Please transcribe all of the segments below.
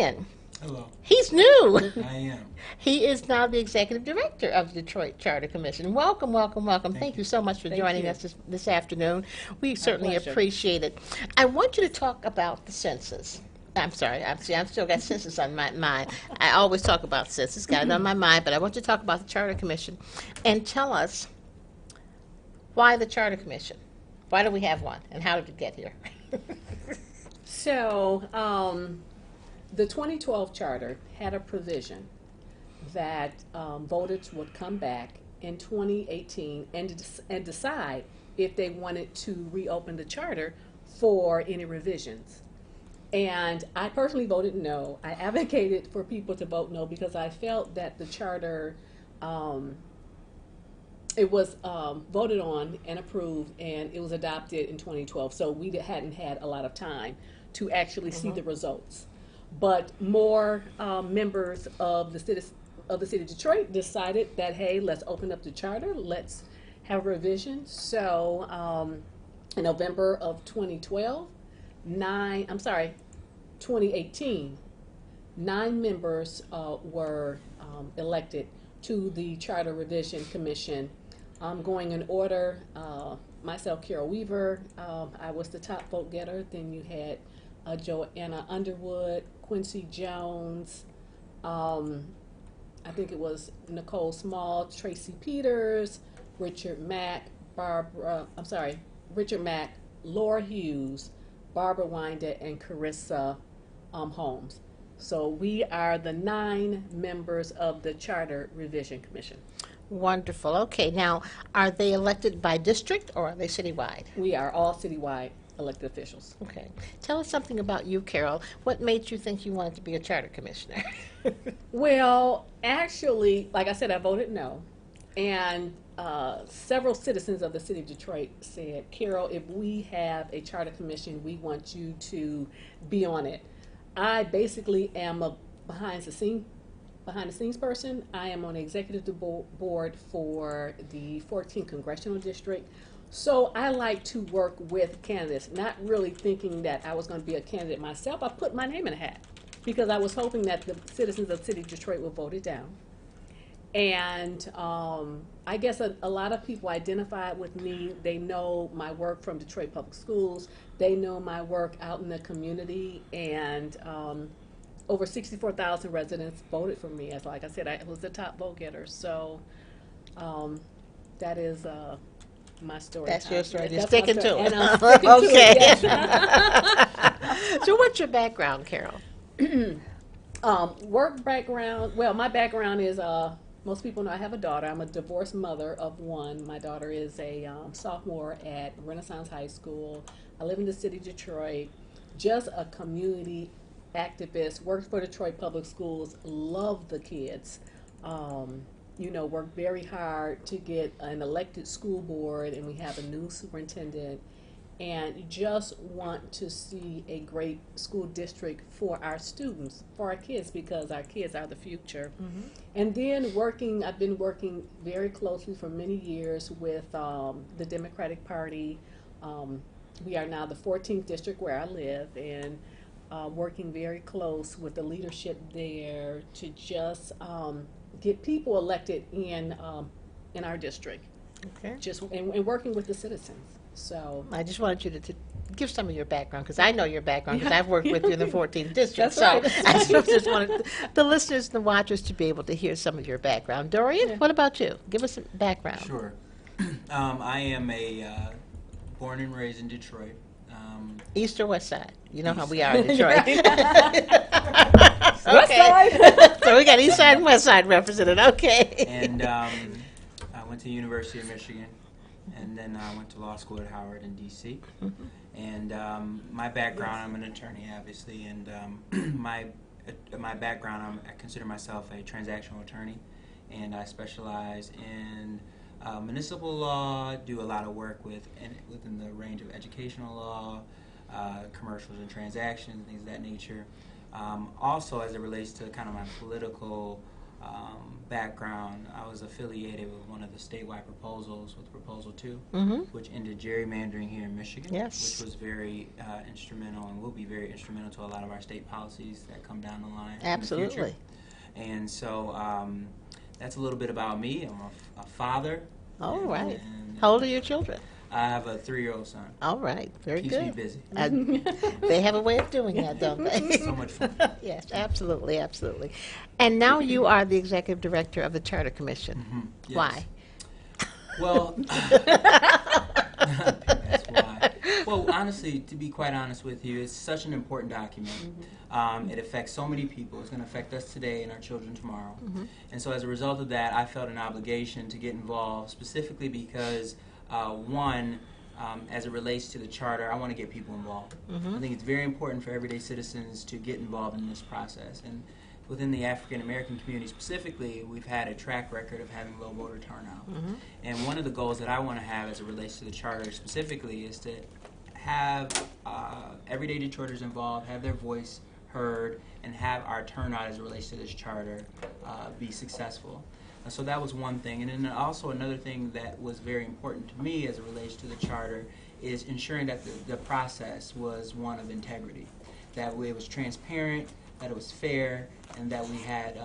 Dorian. Hello. He's new. I am. He is now the executive director of the Detroit Charter Commission. Welcome, welcome, welcome. Thank you so much for joining us this afternoon. We certainly pleasure. appreciate it. I want you to talk about the census. I'm sorry, I've still got census on my mind. I always talk about census, got it on my mind, but I want you to talk about the Charter Commission and tell us why the Charter Commission. Why do we have one, and how did it get here? So, the 2012 charter had a provision that voters would come back in 2018 and decide if they wanted to reopen the charter for any revisions. And I personally voted no. I advocated for people to vote no because I felt that the charter, it was voted on and approved, and it was adopted in 2012. So we hadn't had a lot of time to actually see the results. But more members of the city of Detroit decided that, hey, let's open up the charter, let's have revisions. So in November of 2018, 9 members were elected to the Charter Revision Commission. Going in order, myself, Carol Weaver, I was the top vote getter. Then you had Joanna Underwood, Quincy Jones, I think it was Nicole Small, Tracy Peters, Richard Mack, Laura Hughes, Barbara Wynda, and Carissa Holmes. So we are the 9 members of the Charter Revision Commission. Wonderful. Okay, now, are they elected by district or are they citywide? We are all citywide elected officials. Okay. Tell us something about you, Carol. What made you think you wanted to be a charter commissioner? Well, actually, like I said, I voted no. And several citizens of the city of Detroit said, Carol, if we have a charter commission, we want you to be on it. I basically am a behind the scenes person. I am on the executive board for the 14th Congressional District. So I like to work with candidates, not really thinking that I was going to be a candidate myself. I put my name in a hat because I was hoping that the citizens of the city of Detroit would vote it down. And I guess a lot of people identified with me. They know my work from Detroit Public Schools. They know my work out in the community. And over 64,000 residents voted for me. As like I said, I was the top vote getter. So that is my story. That's your story. You're That's sticking my to story. it. And I'm sticking to Okay. it, yes. So what's your background, Carol? Work background, well, my background is, most people know I have a daughter. I'm a divorced mother of one. My daughter is a sophomore at Renaissance High School. I live in the city of Detroit, just a community activist, worked for Detroit Public Schools, love the kids. Work very hard to get an elected school board, and we have a new superintendent, and just want to see a great school district for our students, for our kids, because our kids are the future. Mm-hmm. And then I've been working very closely for many years with the Democratic Party. We are now the 14th district where I live, and working very close with the leadership there to just get people elected in our district. Okay. And working with the citizens. So I just wanted you to give some of your background, because I know your background, because I've worked with you in the 14th district. That's right. I just wanted the listeners and the watchers to be able to hear some of your background. Dorian, what about you? Give us some background. Sure. I am born and raised in Detroit. East or West Side? You know how we are in Detroit. West Okay. So we got East Side and West Side represented. Okay. And I went to the University of Michigan, and then I went to law school at Howard in D.C. Mm-hmm. And my background, I'm an attorney, obviously, and my background, I consider myself a transactional attorney, and I specialize in municipal law, do a lot of work within the range of educational law, commercials and transactions, things of that nature. Also, as it relates to kind of my political background, I was affiliated with one of the statewide proposals with Proposal 2, Mm-hmm. which ended gerrymandering here in Michigan, Yes. which was very instrumental and will be very instrumental to a lot of our state policies that come down the line in the Absolutely. future. And so that's a little bit about me. I'm a father. All and- right. and, How old are your children? I have a 3-year-old son. All right. Very Keeps me good. busy. They have a way of doing that, don't they? So much fun. Yes, absolutely, absolutely. And now you are the executive director of the Charter Commission. Mhm, yes. Why? Well, that's why. Well, honestly, to be quite honest with you, it's such an important document. It affects so many people. It's going to affect us today and our children tomorrow. And so as a result of that, I felt an obligation to get involved, specifically because, one, as it relates to the charter, I want to get people involved. I think it's very important for everyday citizens to get involved in this process. And within the African American community specifically, we've had a track record of having low voter turnout. And one of the goals that I want to have as it relates to the charter specifically is to have everyday Detroiters involved, have their voice heard, and have our turnout as it relates to this charter be successful. So that was one thing. And then also another thing that was very important to me as it relates to the charter is ensuring that the process was one of integrity, that it was transparent, that it was fair, and that we had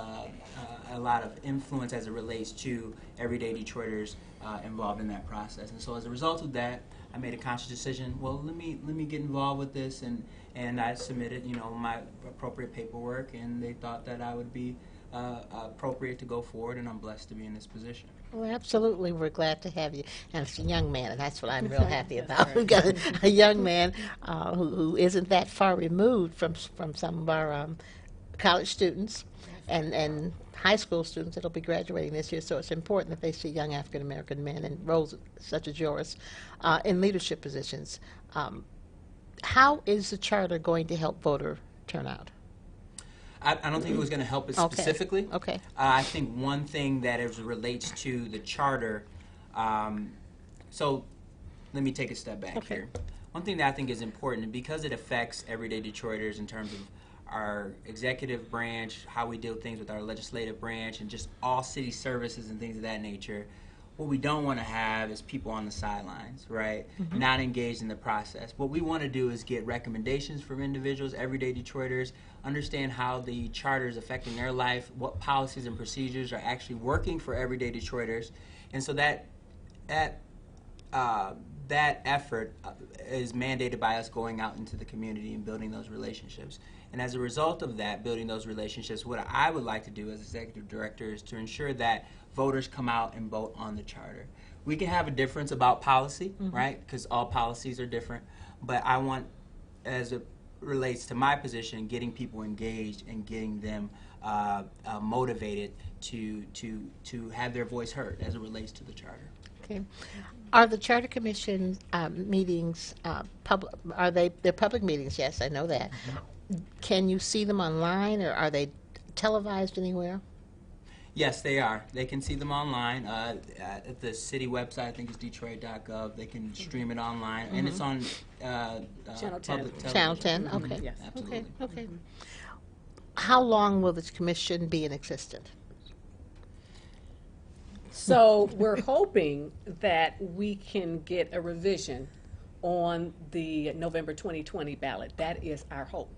a lot of influence as it relates to everyday Detroiters involved in that process. And so as a result of that, I made a conscious decision, well, let me get involved with this, and I submitted, my appropriate paperwork, and they thought that I would be appropriate to go forward, and I'm blessed to be in this position. Well, absolutely. We're glad to have you. And it's a young man, and that's what I'm real happy That's about. right. We've got a young man who isn't that far removed from some of our college students and high school students that'll be graduating this year. So it's important that they see young African American men in roles such as yours in leadership positions. How is the charter going to help voter turnout? I don't think it was going to help us Okay. specifically. Okay. I think one thing that as it relates to the charter, so let me take a step back Okay. here. One thing that I think is important, because it affects everyday Detroiters in terms of our executive branch, how we deal with things with our legislative branch, and just all city services and things of that nature, what we don't want to have is people on the sidelines, right? Not engaged in the process. What we want to do is get recommendations from individuals, everyday Detroiters, understand how the charter is affecting their life, what policies and procedures are actually working for everyday Detroiters. And so that effort is mandated by us going out into the community and building those relationships. And as a result of that, building those relationships, what I would like to do as executive director is to ensure that voters come out and vote on the charter. We can have a difference about policy, right? Because all policies are different. But I want, as it relates to my position, getting people engaged and getting them motivated to have their voice heard as it relates to the charter. Okay. Are the Charter Commission meetings public? They're public meetings? Yes, I know that. Can you see them online, or are they televised anywhere? Yes, they are. They can see them online at the city website. I think it's detroit.gov. They can stream it online, and it's on Channel 10. public television. Channel 10? Okay. Yes. Absolutely. Okay. How long will this commission be in existence? So we're hoping that we can get a revision on the November 2020 ballot. That is our hope.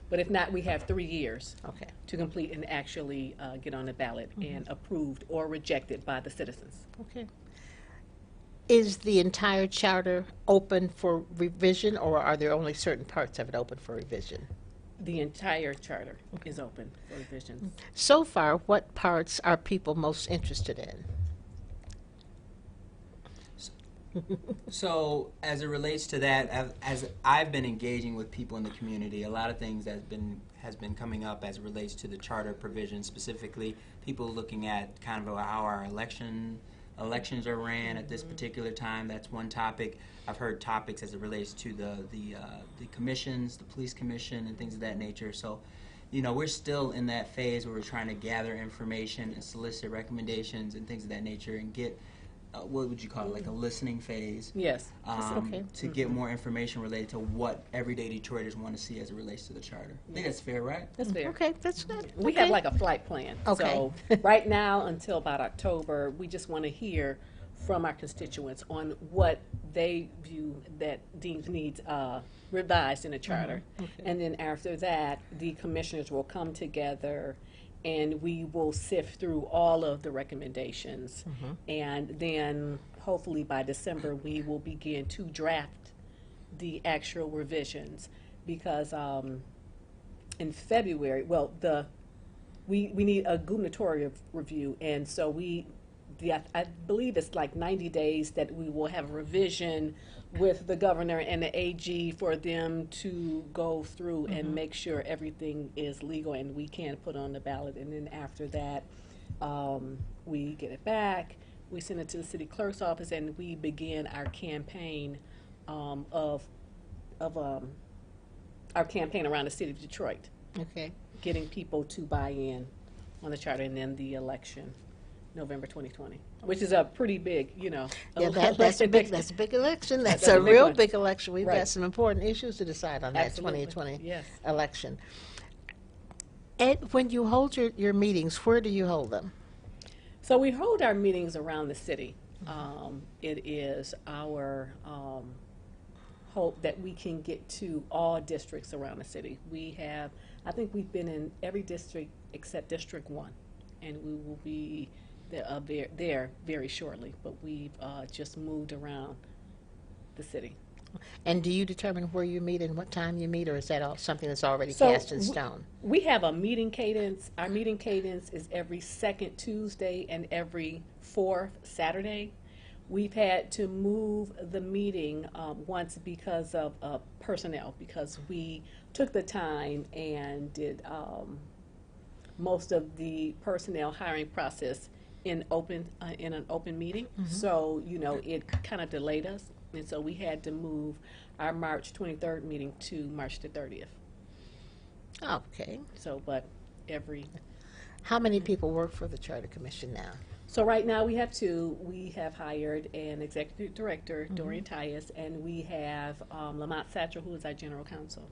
But if not, we have 3 years Okay. to complete and actually get on the ballot and approved or rejected by the citizens. Okay. Is the entire charter open for revision, or are there only certain parts of it open for revision? The entire charter is open for revisions. So far, what parts are people most interested in? So, as it relates to that, as I've been engaging with people in the community, a lot of things has been coming up as it relates to the charter provisions, specifically people looking at kind of how our elections are ran at this particular time. That's one topic. I've heard topics as it relates to the commissions, the police commission, and things of that nature. So, we're still in that phase where we're trying to gather information and solicit recommendations and things of that nature, and get what would you call it, like a listening phase. Yes. Okay. To get more information related to what everyday Detroiters want to see as it relates to the charter. I think that's fair, right? That's fair. Okay, that's good. We Okay. have like a flight plan. Okay. So right now until about October, we just want to hear from our constituents on what they view that deems needs revised in the charter. And then after that, the commissioners will come together and we will sift through all of the recommendations. And then hopefully by December, we will begin to draft the actual revisions because in February, well, we need a gubernatorial review, and so I believe it's like 90 days that we will have a revision with the governor and the AG for them to go through and make sure everything is legal and we can put on the ballot. And then after that, we get it back, we send it to the city clerk's office, and we begin our campaign of our campaign around the city of Detroit, Okay. getting people to buy in on the charter, and then the election, November 2020, which is a pretty big, Yeah, that's a big election. That's That's a a big real one. big election. We've got Right. some important issues to decide on that Absolutely. 2020 Yes. election. Ed, when you hold your meetings, where do you hold them? So we hold our meetings around the city. It is our hope that we can get to all districts around the city. I think we've been in every district except District 1, and we will be there very shortly, but we've just moved around the city. And do you determine where you meet and what time you meet, or is that all something that's already So cast in stone? We have a meeting cadence. Our meeting cadence is every second Tuesday and every fourth Saturday. We've had to move the meeting once because of personnel, because we took the time and did most of the personnel hiring process in an open meeting. So, it kind of delayed us. And so we had to move our March 23rd meeting to March the 30th. Okay. So, but How many people work for the Charter Commission now? so right now we have two. We have hired an executive director, Dorian Tyus, and we have Lamont Satchel, who is our general counsel.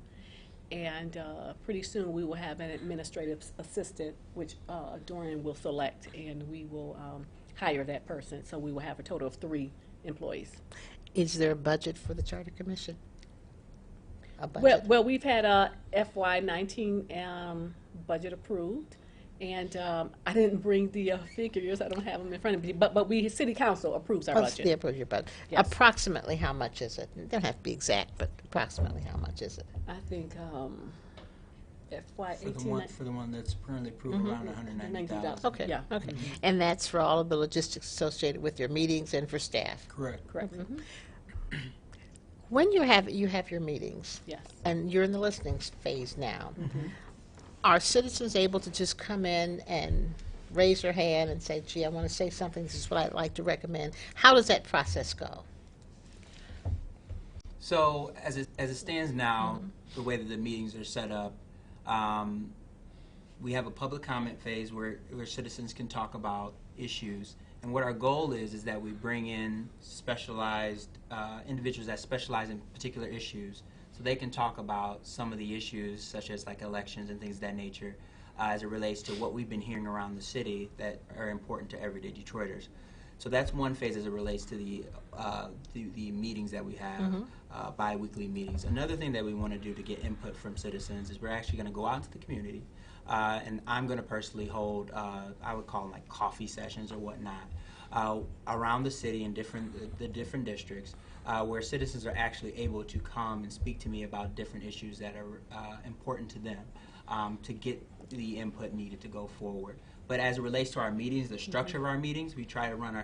And pretty soon we will have an administrative assistant, which Dorian will select, and we will hire that person. So we will have a total of 3 employees. Is there a budget for the Charter Commission? A budget? Well, we've had a FY19 budget approved, and I didn't bring the figures. I don't have them in front of me, but City Council approves our budget. They approve your budget. Yes. Approximately how much is it? It doesn't have to be exact, but approximately how much is it? I think FY18. For the one that's currently approved, around 190,000. Okay. Yeah. Okay. And that's for all of the logistics associated with your meetings and for staff. Correct. Correct. When you have your meetings, Yes. and you're in the listening phase now, are citizens able to just come in and raise their hand and say, gee, I want to say something, this is what I'd like to recommend? How does that process go? So as it stands now, the way that the meetings are set up, we have a public comment phase where citizens can talk about issues. And what our goal is that we bring in specialized individuals that specialize in particular issues, so they can talk about some of the issues, such as like elections and things of that nature, as it relates to what we've been hearing around the city that are important to everyday Detroiters. So that's one phase as it relates to the meetings that we have, bi-weekly meetings. Another thing that we want to do to get input from citizens is we're actually going to go out into the community, and I'm going to personally hold, I would call them like coffee sessions or whatnot, around the city in the different districts, where citizens are actually able to come and speak to me about different issues that are important to them, to get the input needed to go forward. But as it relates to our meetings, the structure of our meetings, we try to run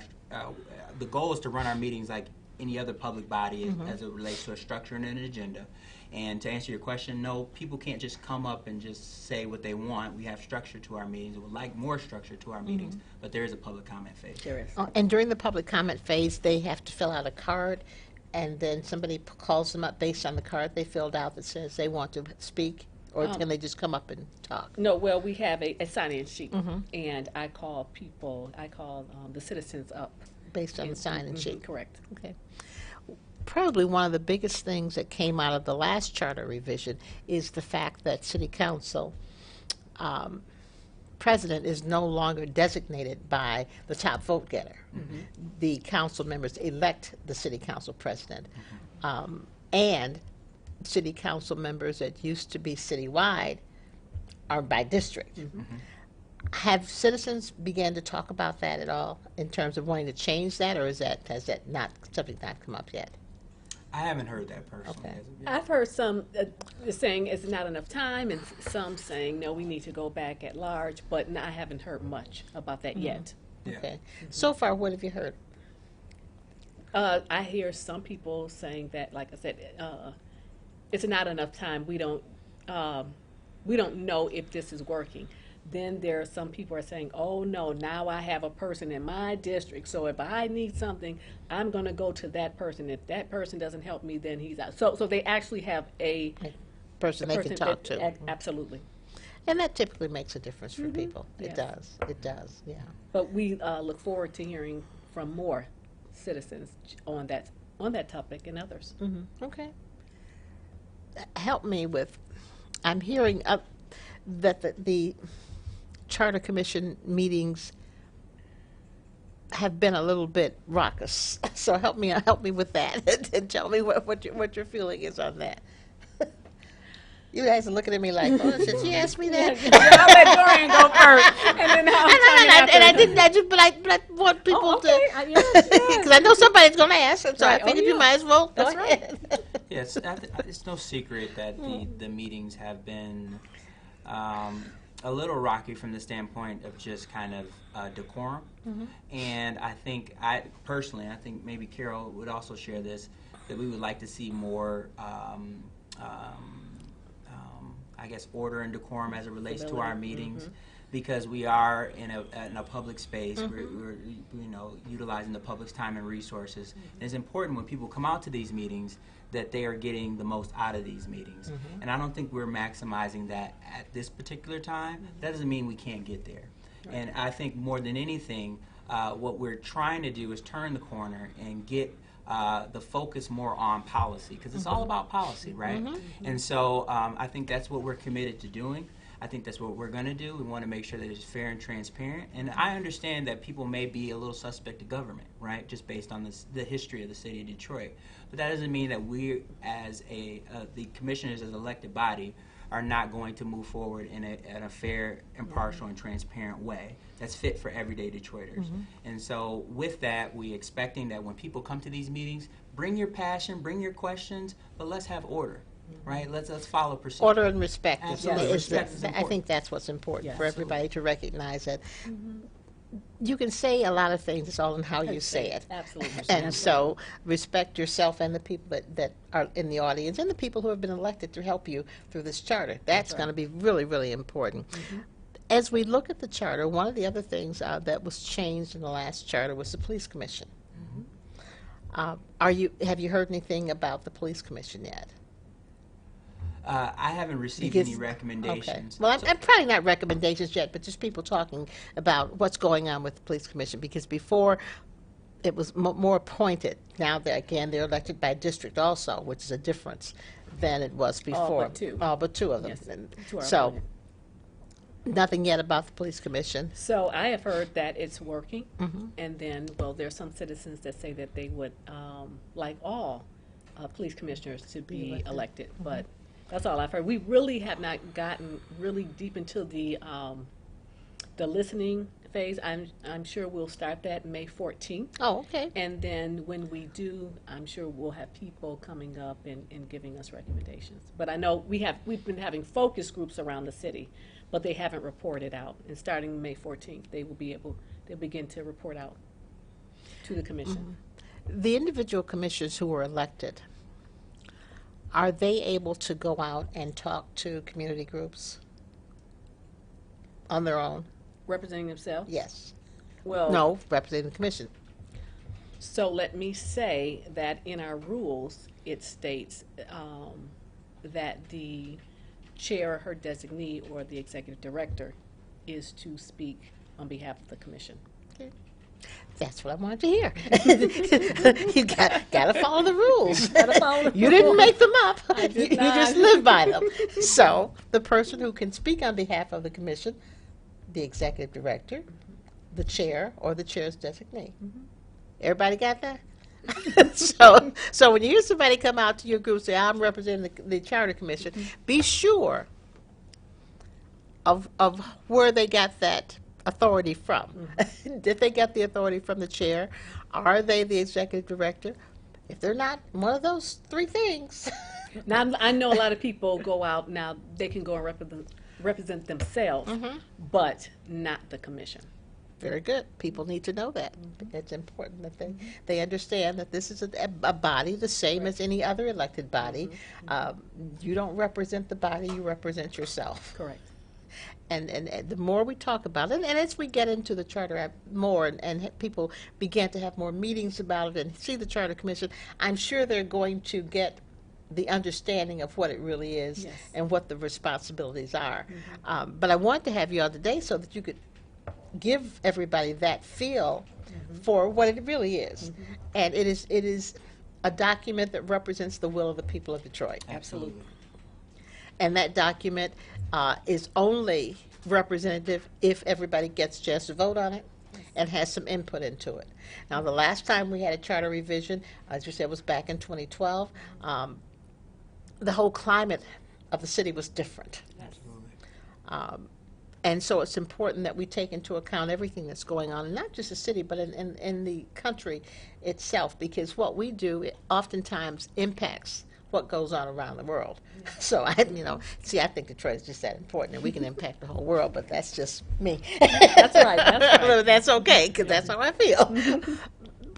the goal is to run our meetings like any other public body as it relates to a structure and an agenda. And to answer your question, no, people can't just come up and just say what they want. We have structure to our meetings. We would like more structure to our meetings, but there is a public comment phase. There is. And during the public comment phase, they have to fill out a card, and then somebody calls them up based on the card they filled out that says they want to speak, or can they just come up and talk? No, well, we have a sign-in sheet, and I call the citizens up based on the sign-in sheet. Correct. Okay. Probably one of the biggest things that came out of the last charter revision is the fact that city council president is no longer designated by the top vote getter. The council members elect the city council president. And city council members that used to be citywide are by district. Have citizens began to talk about that at all in terms of wanting to change that, or has that not something not come up yet? I haven't heard that personally. Okay. as of yet. I've heard some saying it's not enough time, and some saying no, we need to go back at large. But I haven't heard much about that yet. Yeah. Okay. So far, what have you heard? I hear some people saying that, like I said, it's not enough time. We don't know if this is working. Then there are some people are saying, oh no, now I have a person in my district, so if I need something, I'm going to go to that person. If that person doesn't help me, then he's out. So they actually have a Person they can talk to. Absolutely. And that typically makes a difference for people. It Yes. does. It does, yeah. But we look forward to hearing from more citizens on that topic and others. Okay. Help me with, I'm hearing that the Charter Commission meetings have been a little bit raucous. So help me with that and tell me what your feeling is on that. You guys are looking at me like, oh, did she ask me that? I'll let Dorian go first, and then I just, but I want people to, because I know somebody's going to ask, so Right. I figured Oh, you yeah. might as well go That's right. ahead. Yes, it's no secret that the meetings have been a little rocky from the standpoint of just kind of decorum. And I think, personally, I think maybe Carol would also share this, that we would like to see more, I guess, order and decorum as it relates to our meetings. Because we are in a public space, we're utilizing the public's time and resources. And it's important when people come out to these meetings that they are getting the most out of these meetings. And I don't think we're maximizing that at this particular time. That doesn't mean we can't get there. And I think more than anything, what we're trying to do is turn the corner and get the focus more on policy, because it's all about policy, right? And so I think that's what we're committed to doing. I think that's what we're going to do. We want to make sure that it's fair and transparent. And I understand that people may be a little suspect of government, right, just based on the history of the city of Detroit. But that doesn't mean that we, as the commissioners as elected body, are not going to move forward in a fair, impartial, and transparent way that's fit for everyday Detroiters. And so with that, we're expecting that when people come to these meetings, bring your passion, bring your questions, but let's have order. Right, let's follow procedure. Order and respect. Absolutely. Respect is I important. think that's what's important Yes. for everybody to recognize that. You can say a lot of things, it's all in how you say it. Absolutely. And so respect yourself and the people that are in the audience and the people who have been elected to help you through this charter. That's going to be really, really important. As we look at the charter, one of the other things that was changed in the last charter was the police commission. Have you heard anything about the police commission yet? I haven't received Because- any recommendations. Okay. Well, I'm probably not recommendations yet, but just people talking about what's going on with the police commission, because before it was more appointed. Now, they're elected by district also, which is a difference than it was before. but two. All but two of them. Yes, And two are so, appointed. nothing yet about the police commission. So I have heard that it's working, and then, well, there are some citizens that say that they would like all police commissioners to be elected, but that's all I've heard. We really have not gotten really deep into the listening phase. I'm sure we'll start that May 14th. Oh, okay. And then when we do, I'm sure we'll have people coming up and giving us recommendations. But I know we've been having focus groups around the city, but they haven't reported out. And starting May 14th, they'll begin to report out to the commission. The individual commissioners who were elected, are they able to go out and talk to community groups on their own? Representing themselves? Yes. Well, No, representing the commission. So let me say that in our rules, it states that the chair, her designee, or the executive director is to speak on behalf of the commission. Okay. That's what I wanted to hear. You got to follow the rules. Gotta follow the You didn't rules. make them up. I did You just not. live by them. So the person who can speak on behalf of the commission, the executive director, the chair, or the chair's designee. Everybody got that? So when you hear somebody come out to your group and say, I'm representing the Charter Commission, be sure of where they got that authority from. Did they get the authority from the chair? Are they the executive director? If they're not one of those three things, Now, I know a lot of people go out now, they can go and represent themselves, but not the commission. very good. People need to know that. It's important that they understand that this is a body the same as any other elected body. You don't represent the body, you represent yourself. Correct. And the more we talk about it, and as we get into the Charter more, and people begin to have more meetings about it and see the Charter Commission, I'm sure they're going to get the understanding of what it really is Yes. and what the responsibilities are. But I want to have you on today so that you could give everybody that feel for what it really is. And it is a document that represents the will of the people of Detroit. Absolutely. And that document is only representative if everybody gets a chance to vote on it and has some input into it. Now, the last time we had a charter revision, as you said, was back in 2012. The whole climate of the city was different. Absolutely. And so it's important that we take into account everything that's going on, and not just the city, but in the country itself, because what we do it oftentimes impacts what goes on around the world. So I think Detroit is just that important, and we can impact the whole world, but that's just me. That's right, that's right. That's okay, because that's how I feel.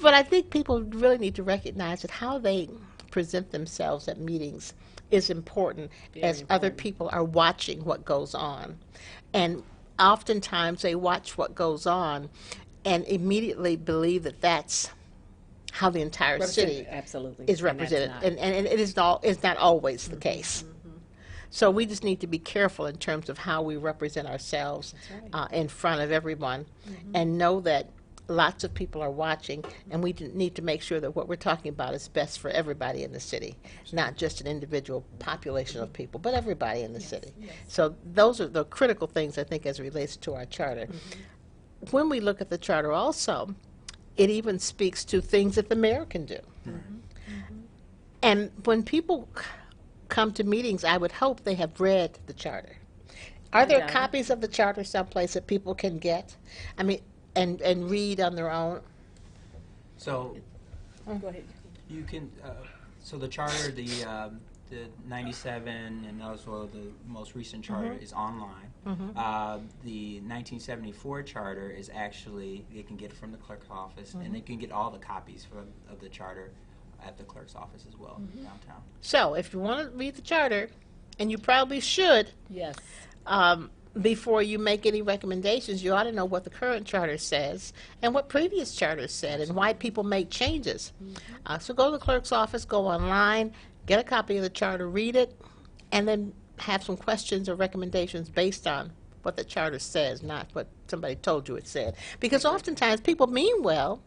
But I think people really need to recognize that how they present themselves at meetings is important as other people are watching what goes on. And oftentimes they watch what goes on and immediately believe that that's how the entire city Absolutely. is represented, and it is not always the case. So we just need to be careful in terms of how we represent ourselves in front of everyone, and know that lots of people are watching, and we need to make sure that what we're talking about is best for everybody in the city, not just an individual population of people, but everybody in the city. So those are the critical things, I think, as it relates to our charter. When we look at the charter also, it even speaks to things that the mayor can do. And when people come to meetings, I would hope they have read the charter. Are there copies of the charter someplace that people can get? I mean, and read on their own? So Go ahead. you can, so the charter, the 97 and also the most recent charter is online. The 1974 charter is actually, they can get it from the clerk's office, and they can get all the copies of the charter at the clerk's office as well, downtown. So if you want to read the charter, and you probably should, Yes. before you make any recommendations, you ought to know what the current charter says and what previous charters said and why people make changes. So go to the clerk's office, go online, get a copy of the charter, read it, and then have some questions or recommendations based on what the charter says, not what somebody told you it said. Because oftentimes people mean well,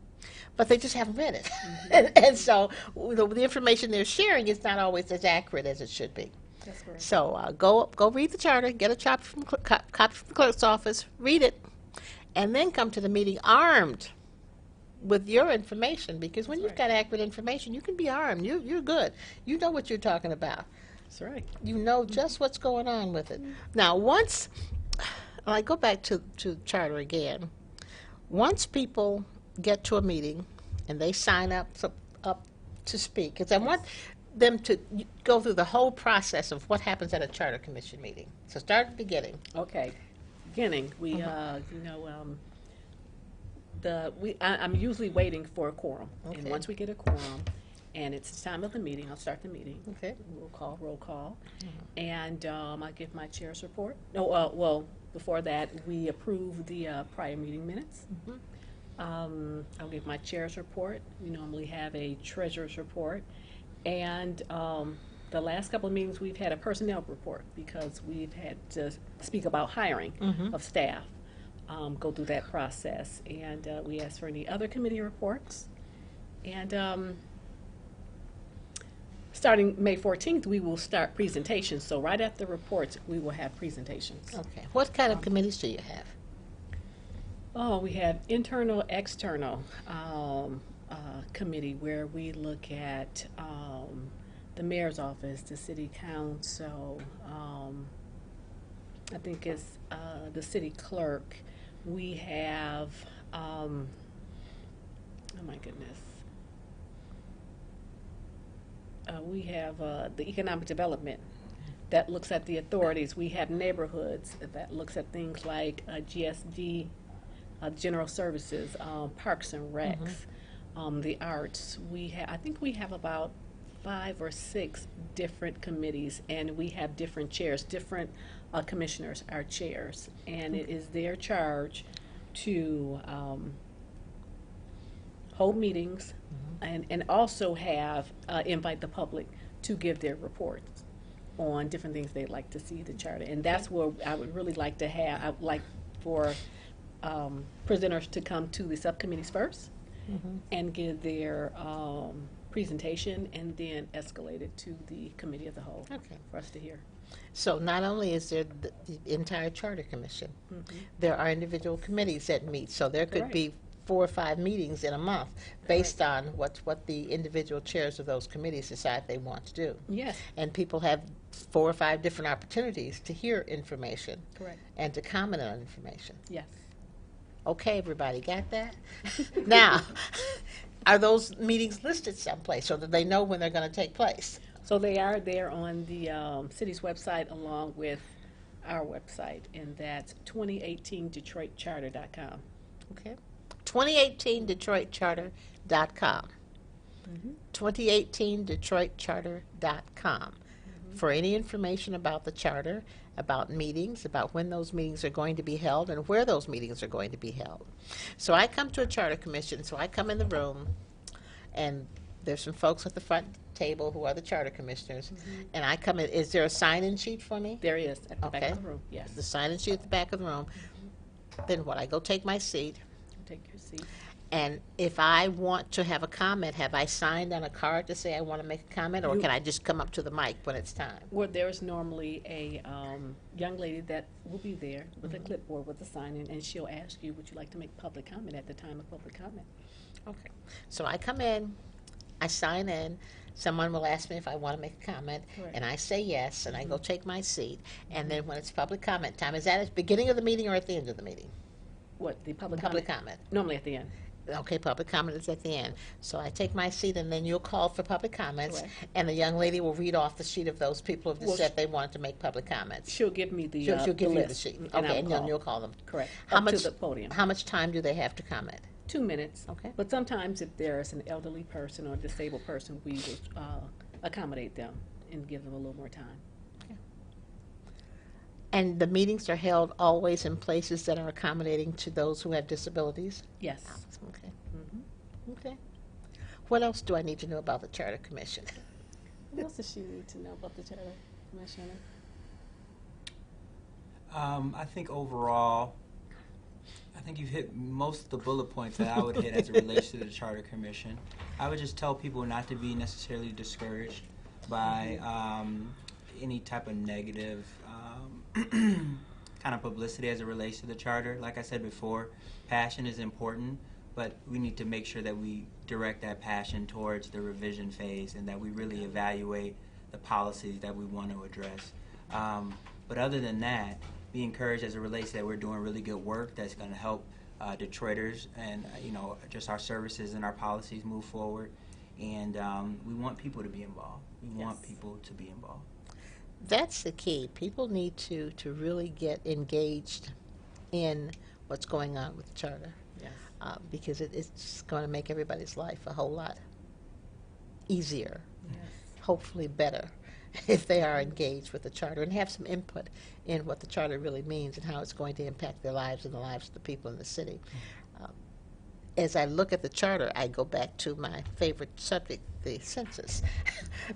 but they just haven't read it. And so the information they're sharing is not always as accurate as it should be. That's correct. So go read the charter, get a copy from the clerk's office, read it, and then come to the meeting armed with your information. Because when you've got accurate information, you can be armed. You're good. You know what you're talking about. That's right. You know just what's going on with it. Now, once I go back to charter again, once people get to a meeting and they sign up to speak, because I want them to go through the whole process of what happens at a charter commission meeting. So start at the beginning. Okay. Beginning, we, I'm usually waiting for a quorum. And Okay. once we get a quorum, and it's the time of the meeting, I'll start the meeting. Okay. Roll call. And I give my chair's report. No, well, before that, we approve the prior meeting minutes. I'll give my chair's report. We normally have a treasurer's report. And the last couple of meetings, we've had a personnel report because we've had to speak about hiring of staff. go through that process. And we ask for any other committee reports. And starting May 14th, we will start presentations. So right after reports, we will have presentations. Okay. What kind of committees do you have? Oh, we have internal, external committee where we look at the mayor's office, the city council, I think it's the city clerk. We have, oh my goodness. We have the economic development that looks at the authorities. We have neighborhoods that looks at things like GSD, general services, parks and recs, the arts. I think we have about 5 or 6 different committees, and we have different chairs. Different commissioners are chairs, and it is their charge to hold meetings and also have invite the public to give their reports on different things they'd like to see the charter. And that's where I would really like to have, I would like for presenters to come to the subcommittees first and give their presentation and then escalate it to the committee of the whole for us to hear. So not only is there the entire Charter Commission, there are individual committees that meet. So there could be 4 or 5 meetings in a month based on what the individual chairs of those committees decide they want to do. Yes. And people have 4 or 5 different opportunities to hear information Correct. and to comment on information. Yes. Okay, everybody, got that? Now, are those meetings listed someplace so that they know when they're going to take place? So they are there on the city's website along with our website, and that's 2018DetroitCharter.com. Okay. 2018DetroitCharter.com. 2018DetroitCharter.com. For any information about the charter, about meetings, about when those meetings are going to be held, and where those meetings are going to be held. So I come to a charter commission, so I come in the room, and there's some folks at the front table who are the charter commissioners, and I come in. Is there a sign-in sheet for me? There is at the back Okay. of the room. Yes. The sign-in sheet at the back of the room. Then what? I go take my seat, Take your seat. and if I want to have a comment, have I signed on a card to say I want to make a comment, or can I just come up to the mic when it's time? Well, there is normally a young lady that will be there with a clipboard with a sign in, and she'll ask you, would you like to make public comment at the time of public comment? Okay. So I come in, I sign in, someone will ask me if I want to make a comment, Correct. and I say yes, and I go take my seat, and then when it's public comment time, is that at the beginning of the meeting or at the end of the meeting? What, the public Public comment? comment. Normally at the end. Okay, public comment is at the end. So I take my seat, and then you'll call for public comments, Correct. and the young lady will read off the sheet of those people who Well, said they wanted to make public comments. She'll give me the She'll give you the list, sheet. and Okay, I'll and then call. you'll call them. Correct. How Up much, to the podium. how much time do they have to comment? 2 minutes. Okay. But sometimes if there is an elderly person or disabled person, we will accommodate them and give them a little more time. And the meetings are held always in places that are accommodating to those who have disabilities? Yes. Okay. Mm-hmm. Okay. What else do I need to know about the Charter Commission? What else does she need to know about the Charter Commission? I think overall, I think you've hit most of the bullet points that I would hit as it relates to the Charter Commission. I would just tell people not to be necessarily discouraged by any type of negative kind of publicity as it relates to the Charter. Like I said before, passion is important, but we need to make sure that we direct that passion towards the revision phase and that we really evaluate the policies that we want to address. But other than that, be encouraged as it relates that we're doing really good work that's going to help Detroiters and just our services and our policies move forward. And we want people to be involved. We want people to be involved. That's the key. People need to really get engaged in what's going on with the Charter. Yes. Because it's going to make everybody's life a whole lot easier, Yes. hopefully better, if they are engaged with the Charter and have some input in what the Charter really means and how it's going to impact their lives and the lives of the people in the city. As I look at the Charter, I go back to my favorite subject, the census,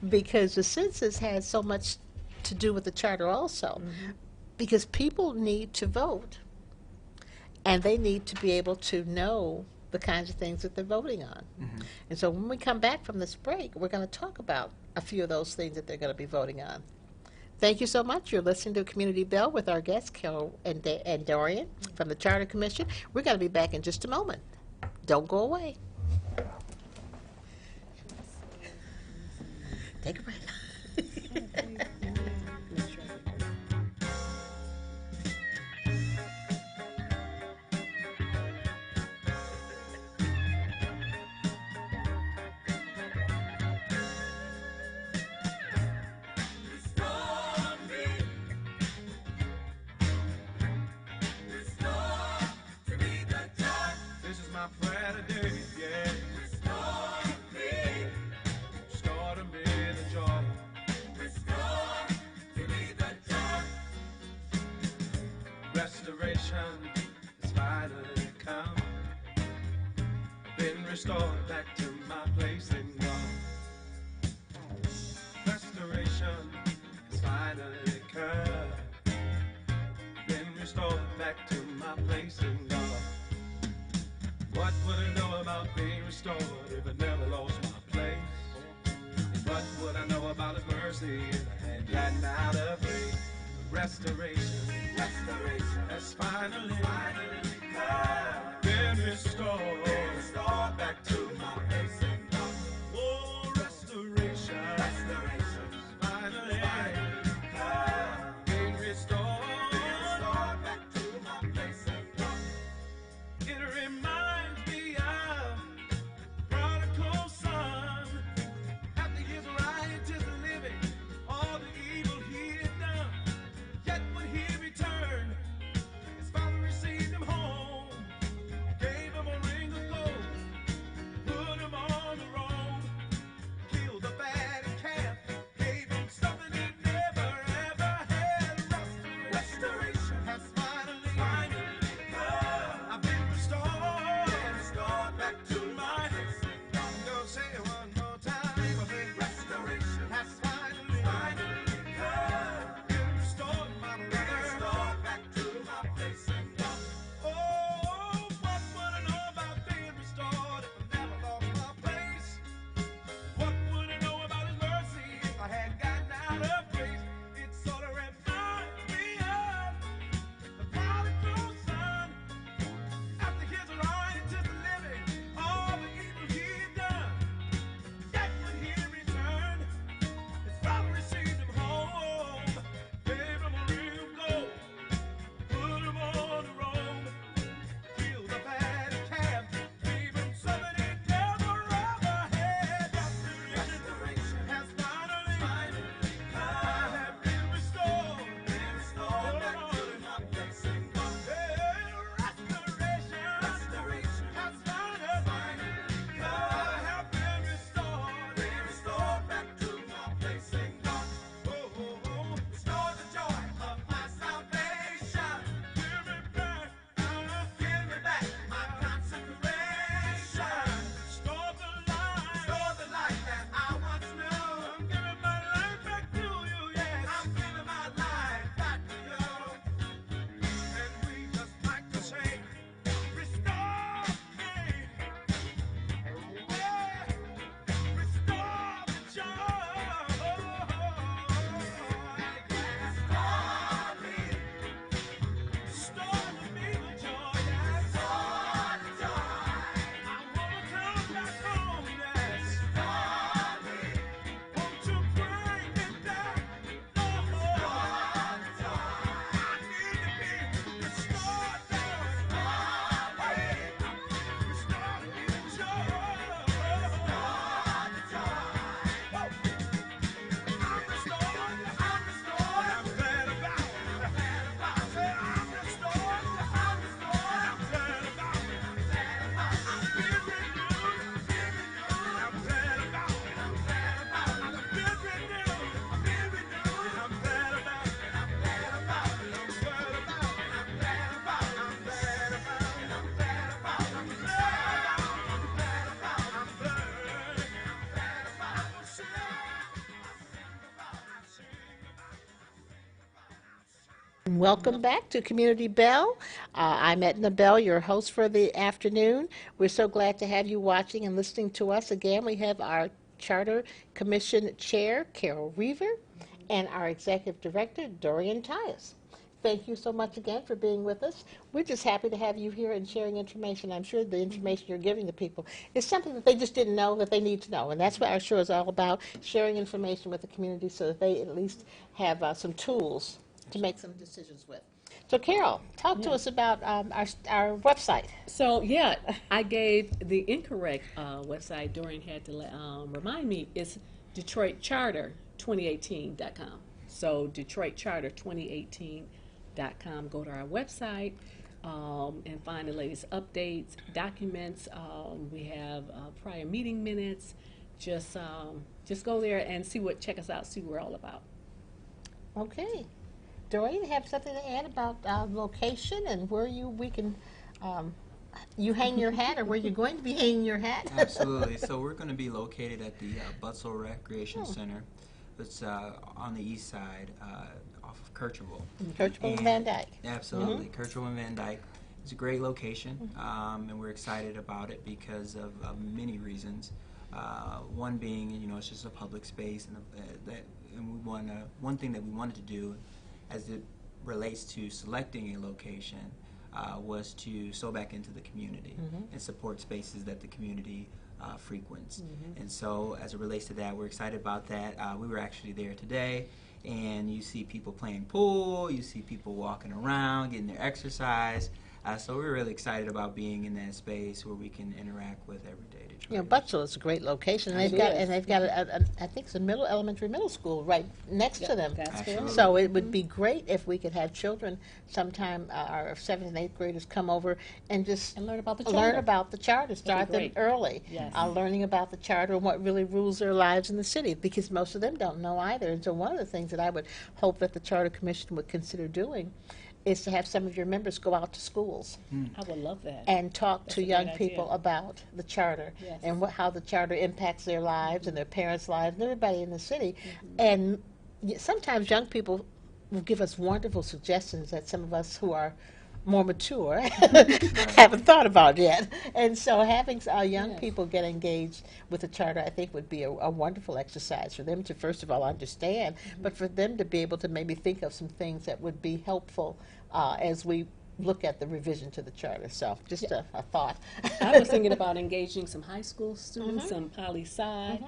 because the census has so much to do with the Charter also, because people need to vote. and they need to be able to know the kinds of things that they're voting on. Mhm. And so when we come back from this break, we're going to talk about a few of those things that they're going to be voting on. Thank you so much. You're listening to Community Bell with our guests, Carol and Dorian from the Charter Commission. We're going to be back in just a moment. Don't go away. Take a breath. This is my prayer today, yeah. Restore me. Restore to me the joy. Restore to me the joy. Restoration has finally come. Been restored back to my place in God. Restoration has finally come. Been restored back to my place in God. What would I know about being restored if I never lost my place? And what would I know about His mercy if I had gotten out of faith? Restoration has finally come. Been restored back to my place in God. Oh, restoration has finally come. Been restored back to my place in God. It reminds me of prodigal son. After his riotous living, all the evil he had done. Yet when he returned, his father received him Welcome back to Community Bell. I'm Edna Bell, your host for the afternoon. We're so glad to have you watching and listening to us again. We have our Charter Commission Chair, Carol Reaver, and our Executive Director, Dorian Tyus. Thank you so much again for being with us. We're just happy to have you here and sharing information. I'm sure the information you're giving to people is something that they just didn't know that they need to know. And that's what our show is all about, sharing information with the community so that they at least have some tools to make some decisions with. So, Carol, talk to us about our website. So yeah, I gave the incorrect website. Dorian had to remind me. It's DetroitCharter2018.com. So DetroitCharter2018.com. Go to our website and find the latest updates, documents. We have prior meeting minutes. Just go there and check us out. See what we're all about. Okay. Dorian, have something to add about location and where we can you hang your hat, or where you're going to be hanging your hat? Absolutely. So we're going to be located at the Butzel Recreation Center. It's on the east side, off of Kirchville. Kirchville and Van Dyke. Absolutely. Kirchville and Van Dyke. It's a great location, and we're excited about it because of many reasons. One being, it's just a public space, and one thing that we wanted to do, as it relates to selecting a location, was to sow back into the community and support spaces that the community frequents. And so as it relates to that, we're excited about that. We were actually there today, and you see people playing pool, you see people walking around, getting their exercise. So we're really excited about being in that space where we can interact with everyday Detroiters. Butzel is a great location, and they've got I think it's a elementary middle school right next to them. That's correct. So it would be great if we could have children sometime, our 7th and 8th graders come over and just learn about the charter. Start them great. early, Yes. Learning about the charter and what really rules their lives in the city, because most of them don't know either. And so one of the things that I would hope that the Charter Commission would consider doing is to have some of your members go out to schools I would love that. and talk That's to a young great people idea. about the charter Yes. and how the charter impacts their lives and their parents' lives and everybody in the city. And sometimes young people will give us wonderful suggestions that some of us who are more mature haven't thought about yet. And so having young Yes. people get engaged with the charter, I think, would be a wonderful exercise for them to, first of all, understand, but for them to be able to maybe think of some things that would be helpful as we look at the revision to the charter. So just a thought. I was thinking about engaging some high school students, some poli-sci,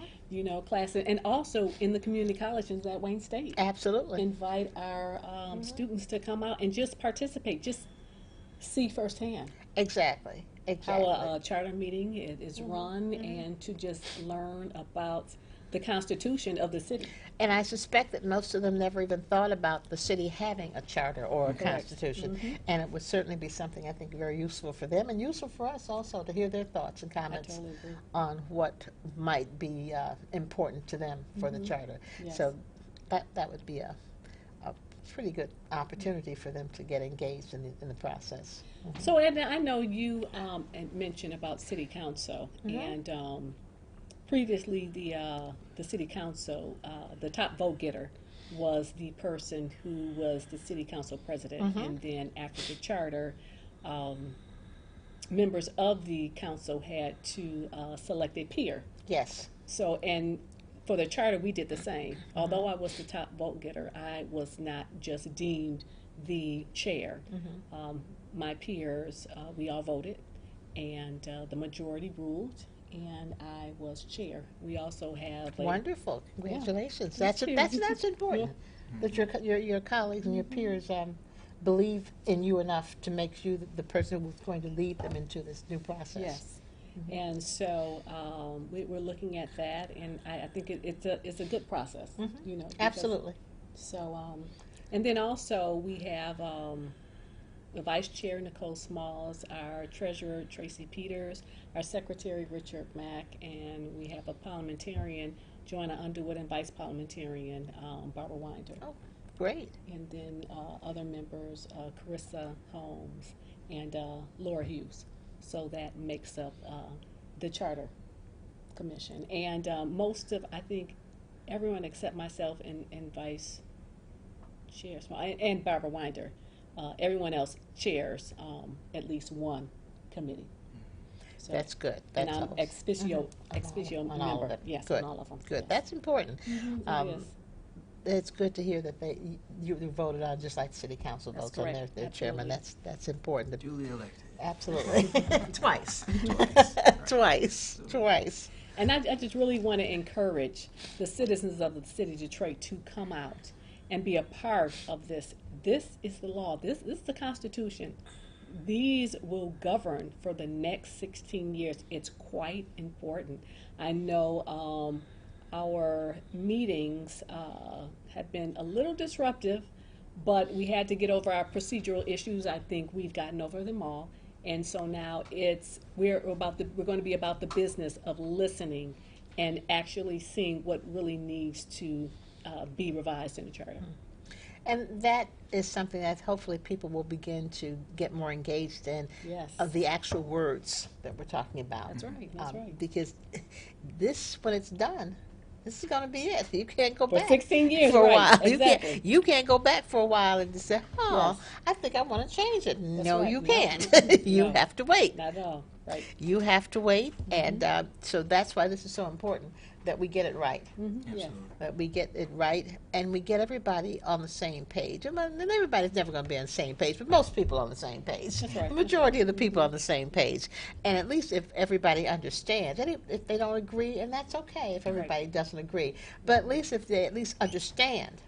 classes, and also in the community colleges at Wayne State. Absolutely. Invite our students to come out and just participate, just see firsthand Exactly. how a charter meeting is run, and to just learn about the constitution of the city. And I suspect that most of them never even thought about the city having a charter or a constitution. And it would certainly be something, I think, very useful for them and useful for us also to hear their thoughts and comments totally agree. on what might be important to them for the charter. Yes. So that would be a pretty good opportunity for them to get engaged in the process. So, Edna, I know you had mentioned about city council, and previously the city council, the top vote getter was the person who was the city council president, and then after the charter, members of the council had to select a peer. Yes. So, and for the charter, we did the same. Although I was the top vote getter, I was not just deemed the chair. My peers, we all voted, and the majority ruled, and I was chair. We also have Wonderful. Congratulations. Thank you. That's important. That your colleagues and your peers believe in you enough to make you the person who's going to lead them into this new process. Yes. And so we're looking at that, and I think it's a good process. Because- Absolutely. So, and then also we have the vice chair, Nicole Smalls, our treasurer, Tracy Peters, our secretary, Richard Mack, and we have a parliamentarian, Joanna Underwood, and vice parliamentarian, Barbara Winder. Oh, great. And then other members, Carissa Holmes and Laura Hughes. So that makes up the Charter Commission. And I think, everyone except myself and Vice chairs, and Barbara Winder. Everyone else chairs at least one committee. So, That's good. and That's I'm all. ex officio On all of member. them. Yes, Good. on all of them. Good. Yes. That's important. It is. It's good to hear that you voted on just like city council That's votes on correct. their chairman. Absolutely. That's important. Duly elected. Absolutely. Twice. Twice. And I just really want to encourage the citizens of the city of Detroit to come out and be a part of this. This is the law. This is the Constitution. These will govern for the next 16 years. It's quite important. I know our meetings have been a little disruptive, but we had to get over our procedural issues. I think we've gotten over them all. And so now we're going to be about the business of listening and actually seeing what really needs to be revised in the charter. And that is something that hopefully people will begin to get more engaged in, Yes. of the actual words that we're talking about. That's right. That's right. Because this, when it's done, this is going to be it. You can't go For back 16 years, for a right, while. exactly. You can't go back for a while and just say, oh, Yes. I think I want to change it. That's No, right. you No. can't. You No. have to wait. Not at all. Right. You have to wait, and so that's why this is so important, that we get it right. Mm-hmm. Yeah. Absolutely. That we get it right, and we get everybody on the same page. And everybody's never going to be on the same page, but most people on the same page. That's right. The majority of the people on the same page. And at least if everybody understands, and if they don't agree, and that's okay if everybody doesn't agree, but at least if they at least understand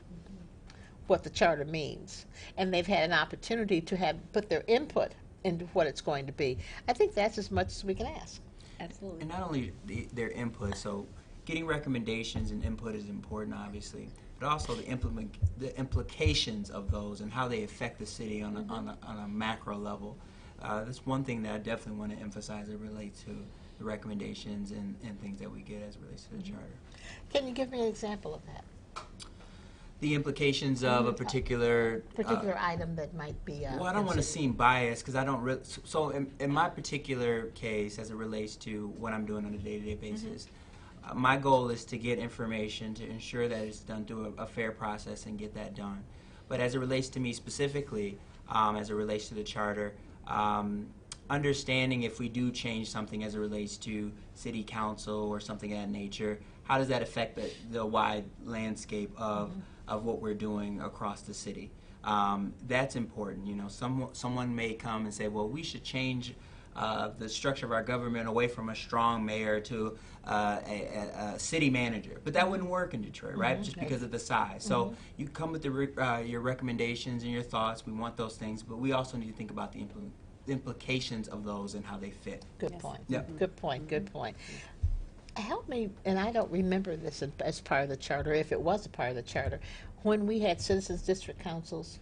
what the charter means, and they've had an opportunity to put their input into what it's going to be, I think that's as much as we can ask. Absolutely. And not only their input, so getting recommendations and input is important, obviously, but also the implications of those and how they affect the city on a macro level. That's one thing that I definitely want to emphasize that relates to the recommendations and things that we get as it relates to the charter. Can you give me an example of that? The implications of a particular Item that might be. well, I don't want to seem biased because I don't really. So, in my particular case, as it relates to what I'm doing on a day-to-day basis, my goal is to get information to ensure that it's done through a fair process and get that done. But as it relates to me specifically, as it relates to the charter, understanding if we do change something as it relates to city council or something of that nature, how does that affect the wide landscape of what we're doing across the city? That's important. You know, someone may come and say, well, we should change the structure of our government away from a strong mayor to a city manager. But that wouldn't work in Detroit, right? Just because of the size. So you come with your recommendations and your thoughts. We want those things, but we also need to think about the implications of those and how they fit. Good Yes. point. Yep. Good point. Good point. Help me, and I don't remember this as part of the charter, if it was a part of the charter, when we had citizens district councils.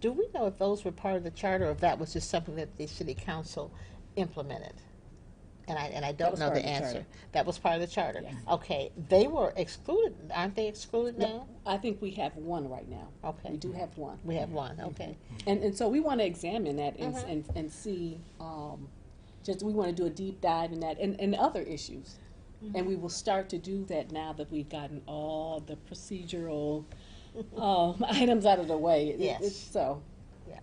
Do we know if those were part of the charter, or if that was just something that the city council implemented? And I don't was know part the of the answer. charter. That was part of the charter. Yes. Okay, they were excluded. Aren't they excluded now? I think we have one right now. Okay. We do have one. We have one. Okay. And so we want to examine that and see, just we want to do a deep dive in that and other issues. And we will start to do that now that we've gotten all the procedural items out of the way. Yes. So, Yeah.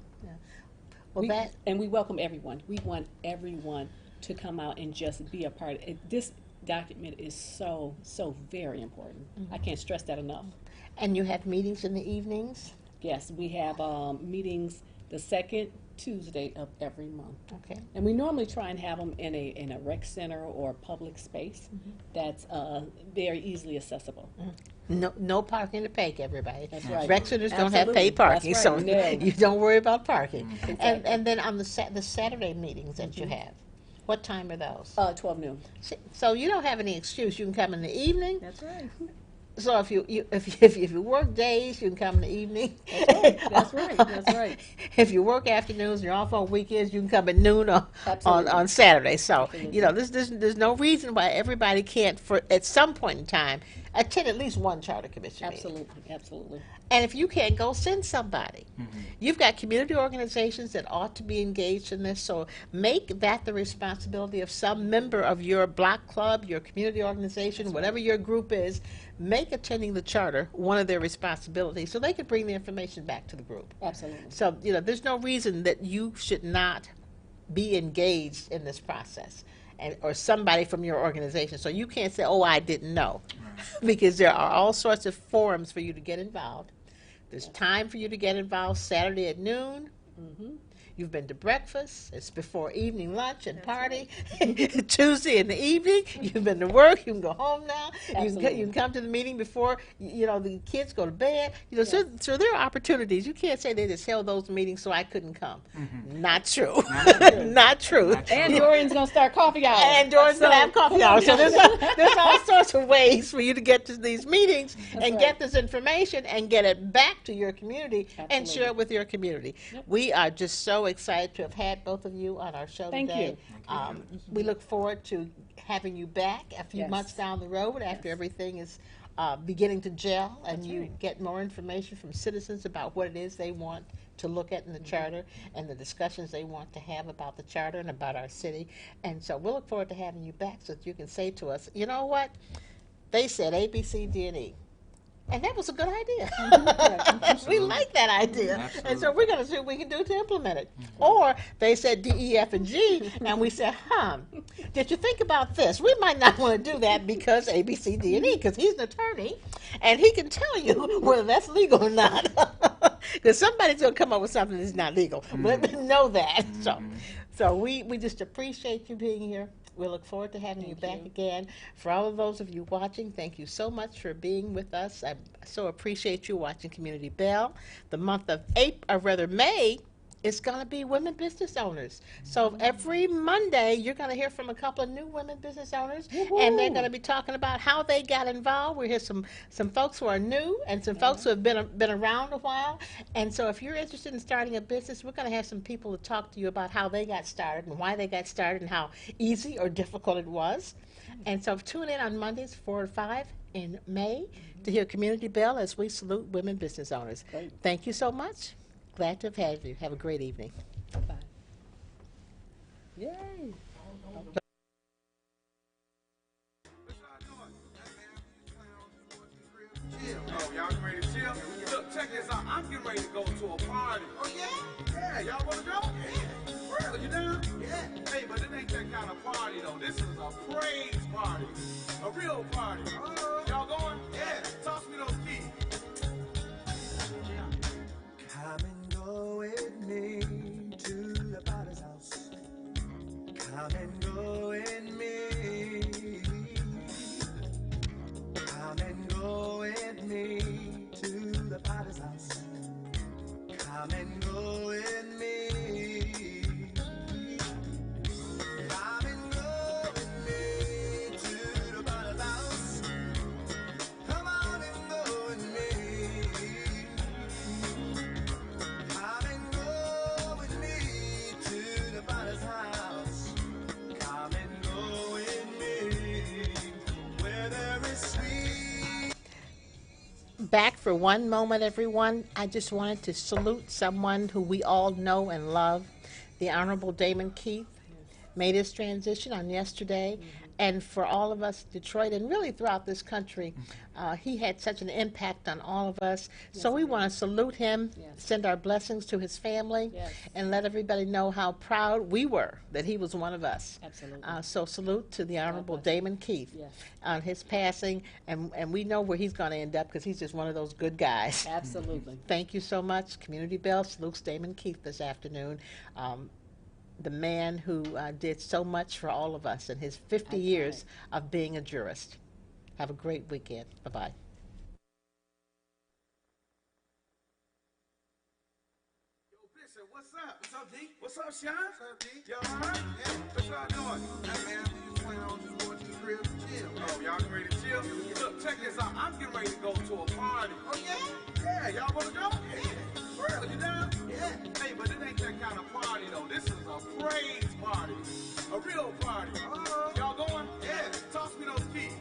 Well, and we welcome everyone. We want everyone to come out and just be a part of it. This document is so very important. I can't stress that enough. and you have meetings in the evenings. Yes, we have meetings the second Tuesday of every month. Okay. And we normally try and have them in a rec center or public space that's very easily accessible. No parking to pay, everybody. That's right. Rec centers don't have Absolutely. paid parking, That's so right. No. you don't worry about parking. Exactly. And then on the Saturday meetings that you have, what time are those? 12 noon. So you don't have any excuse. You can come in the evening. That's right. So if you work days, you can come in the evening. That's right. That's right. If you work afternoons, you're off on weekends, you can come at noon Absolutely. on Saturday. So Absolutely. you know, there's no reason why everybody can't, at some point in time, attend at least one charter commission meeting. Absolutely, absolutely. And if you can't go, send somebody. You've got community organizations that ought to be engaged in this, so make that the responsibility of some member of your block club, your community organization, whatever your group is. Make attending the charter one of their responsibilities so they can bring the information back to the group. Absolutely. So, there's no reason that you should not be engaged in this process. Or somebody from your organization. So you can't say, oh, I didn't know. Because there are all sorts of forums for you to get involved. There's time for you to get involved Saturday at noon. You've been to breakfast. It's before evening lunch and party. Tuesday in the evening, you've been to work. You can go home now. You can come to the meeting before the kids go to bed. So there are opportunities. You can't say they just held those meetings so I couldn't come. Not true. Not true. And Dorian's going to start coffee hour. And Dorian's going to have coffee hour. So there's all sorts of ways for you to get to these meetings and get this information and get it back to your community and share it with your community. We are just so excited to have had both of you on our show today. We look forward to having you back a few months down the road after everything is beginning to gel and you get more information from citizens about what it is they want to look at in the charter and the discussions they want to have about the charter and about our city. And so we'll look forward to having you back so that you can say to us, you know what? They said A, B, C, D, and E. And that was a good idea. We like that idea. Absolutely. And so we're going to see what we can do to implement it. Or they said D, E, F, and G, and we said, did you think about this? We might not want to do that because A, B, C, D, and E, because he's an attorney, and he can tell you whether that's legal or not. Because somebody's going to come up with something that's not legal. Let them know that. So we just appreciate you being here. We look forward to having you back again. For all of those of you watching, thank you so much for being with us. I so appreciate you watching Community Bell. The month of May is going to be women business owners. So every Monday, you're going to hear from a couple of new women business owners, and they're going to be talking about how they got involved. We'll hear some folks who are new and some folks who have been around a while. And so if you're interested in starting a business, we're going to have some people to talk to you about how they got started and why they got started and how easy or difficult it was. And so tune in on Mondays 4 to 5 in May to hear Community Bell as we salute women business owners. Great. Thank you so much. Glad to have had you. Have a great evening. Bye. Yay. Oh, y'all ready to chill? Look, check this out. I'm getting ready to go to a party. Oh, yeah? Yeah, y'all want to go? Yeah. Real, you down? Yeah. Hey, but it ain't that kind of party, though. This is a praise party. A real party. Y'all going? Yeah. Toss me those keys. Come and go with me to the Potter's house. Come and go with me. Come and go with me to the Potter's house. Come and go with me. Come and go with me to the Potter's house. Come on and go with me. Come and go with me to the Potter's house. Come and go with me where there is sweet. Back for one moment, everyone. I just wanted to salute someone who we all know and love, the Honorable Damon Keith. Made his transition on yesterday. And for all of us in Detroit and really throughout this country, he had such an impact on all of us. So we want to salute him, send our blessings to his family, and let everybody know how proud we were that he was one of us. Absolutely. So salute to the Honorable Damon Keith on his passing, and we know where he's going to end up because he's just one of those good guys. Absolutely. Thank you so much. Community Bell salutes Damon Keith this afternoon. The man who did so much for all of us in his 50 years of being a jurist. Have a great weekend. Bye-bye. Yo, Bishop, what's up? What's up, D? What's up, Sean? What's up, D? Y'all all right? Yeah. What y'all doing? Hey, man, we just playing on just going to the crib to chill. Oh, y'all ready to chill? Look, check this out. I'm getting ready to go to a party. Oh, yeah? Yeah, y'all want to go? Yeah. Real, you down? Yeah. Hey, but it ain't that kind of party, though. This is a praise party. A real party. Y'all going? Yeah. Toss me those keys.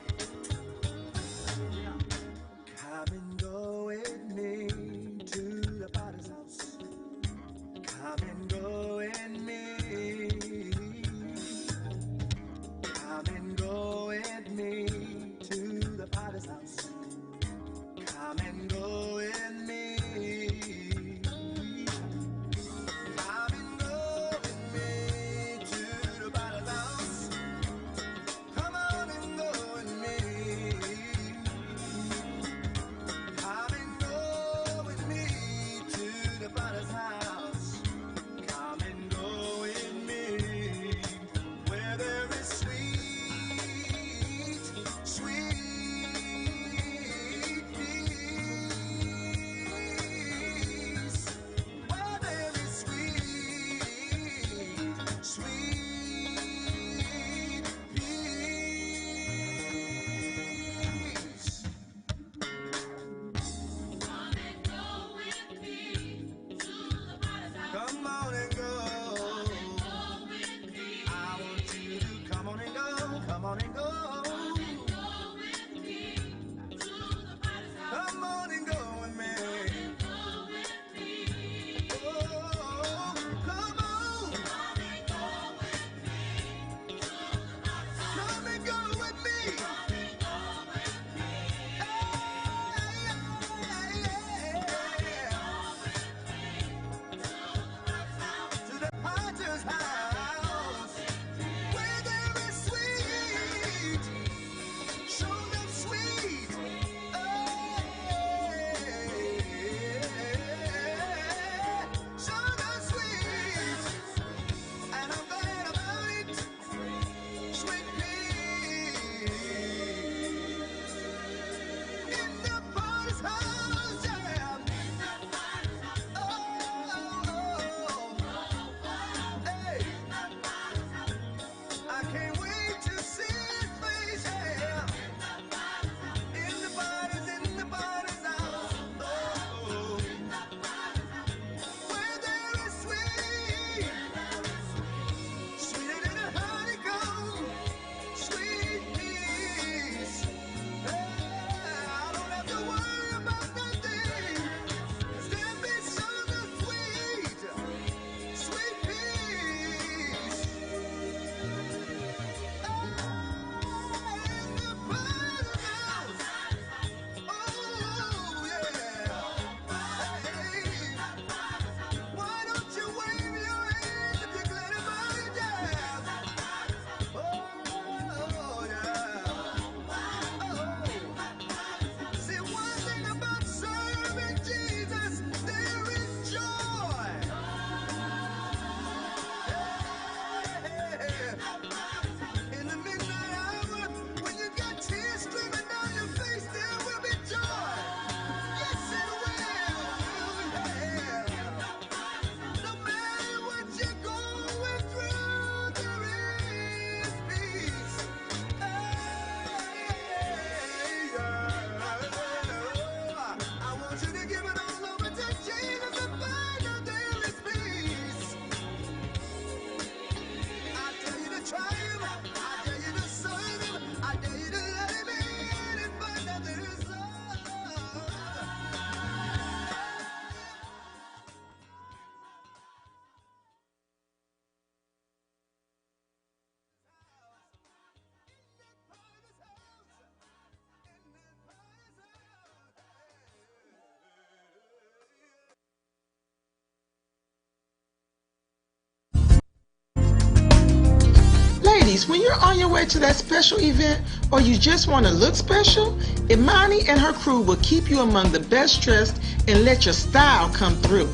Ladies, when you're on your way to that special event or you just want to look special, Imani and her crew will keep you among the best dressed and let your style come through.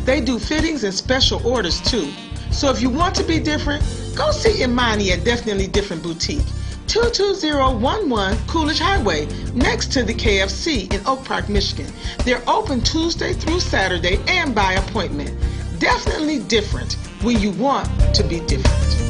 They do fittings and special orders too. So if you want to be different, go see Imani at Definitely Different Boutique, 22011 Coolidge Highway, next to the KFC in Oak Park, Michigan. They're open Tuesday through Saturday and by appointment. Definitely different when you want to be different.